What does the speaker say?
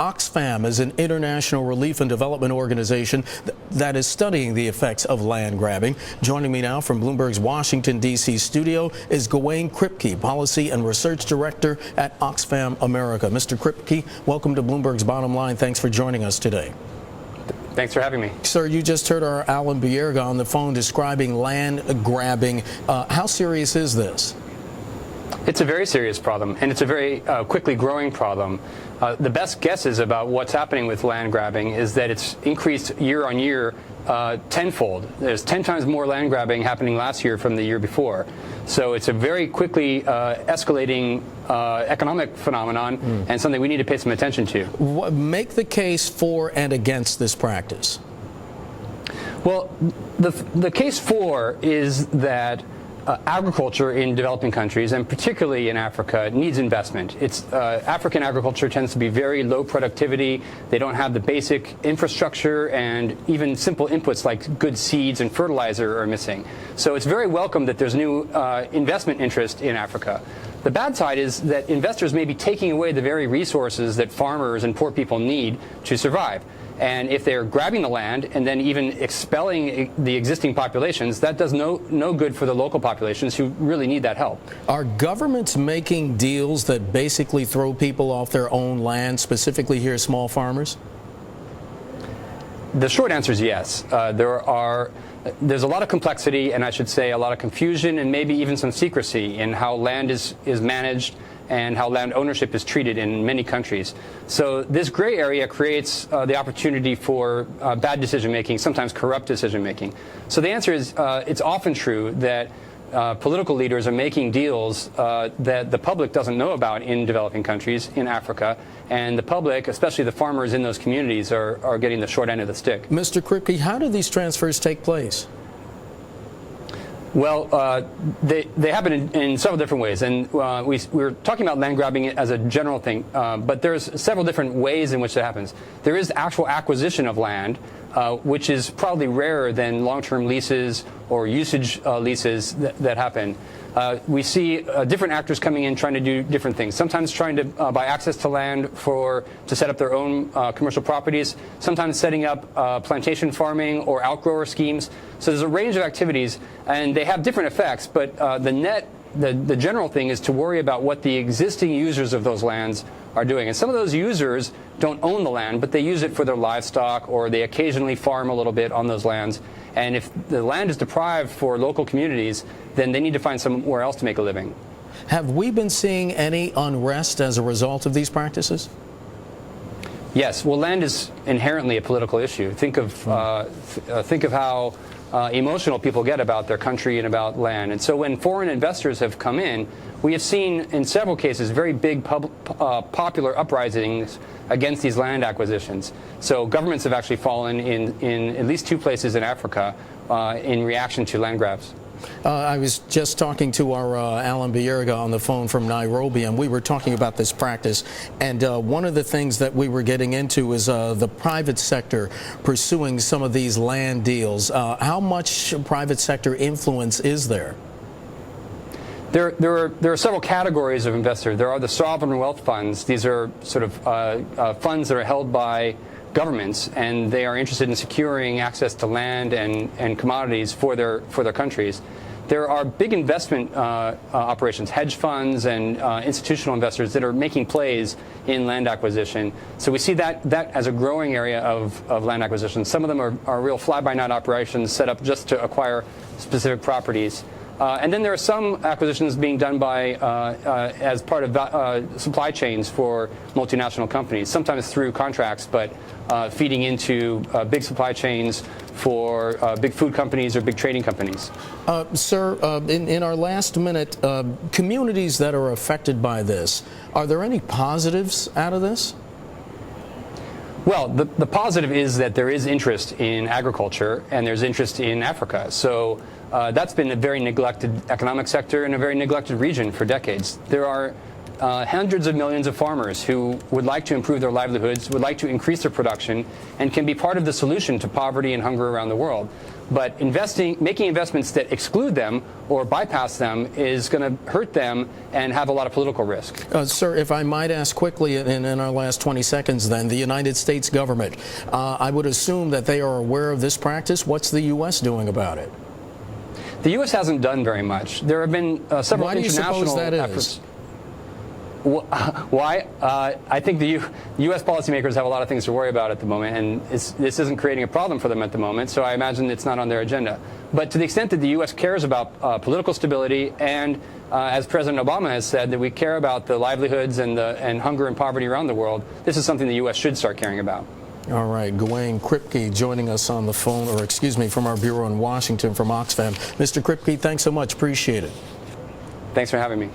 Oxfam is an international relief and development organization that is studying the effects of land grabbing. Joining me now from Bloomberg's Washington, D.C. studio is Gawain Kripke, Policy and Research Director at Oxfam America. Mr. Kripke, welcome to Bloomberg's Bottom Line. Thanks for joining us today. Thanks for having me. Sir, you just heard our Alan Bierga on the phone describing land grabbing. How serious is this? It's a very serious problem, and it's a very quickly growing problem. The best guesses about what's happening with land grabbing is that it's increased year on year tenfold. There's 10 times more land grabbing happening last year from the year before. So it's a very quickly escalating economic phenomenon and something we need to pay some attention to. Make the case for and against this practice. Well, the case for is that agriculture in developing countries, and particularly in Africa, needs investment. African agriculture tends to be very low productivity. They don't have the basic infrastructure, and even simple inputs like good seeds and fertilizer are missing. So it's very welcome that there's new investment interest in Africa. The bad side is that investors may be taking away the very resources that farmers and poor people need to survive. And if they're grabbing the land and then even expelling the existing populations, that does no good for the local populations who really need that help. Are governments making deals that basically throw people off their own land, specifically here small farmers? The short answer is yes. There's a lot of complexity, and I should say a lot of confusion and maybe even some secrecy in how land is managed and how land ownership is treated in many countries. So this gray area creates the opportunity for bad decision-making, sometimes corrupt decision-making. So the answer is it's often true that political leaders are making deals that the public doesn't know about in developing countries, in Africa, and the public, especially the farmers in those communities, are getting the short end of the stick. Mr. Kripke, how do these transfers take place? Well, they happen in several different ways, and we're talking about land grabbing as a general thing, but there's several different ways in which that happens. There is actual acquisition of land, which is probably rarer than long-term leases or usage leases that happen. We see different actors coming in trying to do different things, sometimes trying to buy access to land to set up their own commercial properties, sometimes setting up plantation farming or outgrower schemes. So there's a range of activities, and they have different effects, but the general thing is to worry about what the existing users of those lands are doing. And some of those users don't own the land, but they use it for their livestock, or they occasionally farm a little bit on those lands. And if the land is deprived for local communities, then they need to find somewhere else to make a living. Have we been seeing any unrest as a result of these practices? Yes. Well, land is inherently a political issue. Think of how emotional people get about their country and about land. And so when foreign investors have come in, we have seen in several cases very big popular uprisings against these land acquisitions. So governments have actually fallen in at least 2 places in Africa in reaction to land grabs. I was just talking to our Alan Bierga on the phone from Nairobi, and we were talking about this practice. And one of the things that we were getting into is the private sector pursuing some of these land deals. How much private sector influence is there? There are several categories of investors. There are the sovereign wealth funds. These are sort of funds that are held by governments, and they are interested in securing access to land and commodities for their countries. There are big investment operations, hedge funds and institutional investors that are making plays in land acquisition. So we see that as a growing area of land acquisition. Some of them are real fly-by-night operations set up just to acquire specific properties. And then there are some acquisitions being done by as part of supply chains for multinational companies, sometimes through contracts, but feeding into big supply chains for big food companies or big trading companies. Sir, in our last minute, communities that are affected by this, are there any positives out of this? Well, the positive is that there is interest in agriculture and there's interest in Africa. So that's been a very neglected economic sector and a very neglected region for decades. There are hundreds of millions of farmers who would like to improve their livelihoods, would like to increase their production, and can be part of the solution to poverty and hunger around the world. But making investments that exclude them or bypass them is going to hurt them and have a lot of political risk. Sir, if I might ask quickly in our last 20 seconds then, the United States government, I would assume that they are aware of this practice. What's the U.S. doing about it? The U.S. hasn't done very much. There have been several Why do you international suppose that efforts. Is? Why? I think the U.S. policymakers have a lot of things to worry about at the moment, and this isn't creating a problem for them at the moment, so I imagine it's not on their agenda. But to the extent that the U.S. cares about political stability and, as President Obama has said, that we care about the livelihoods and hunger and poverty around the world, this is something the U.S. should start caring about. All right, Gawain Kripke joining us on the phone, or excuse me, from our bureau in Washington from Oxfam. Mr. Kripke, thanks so much. Appreciate it. Thanks for having me.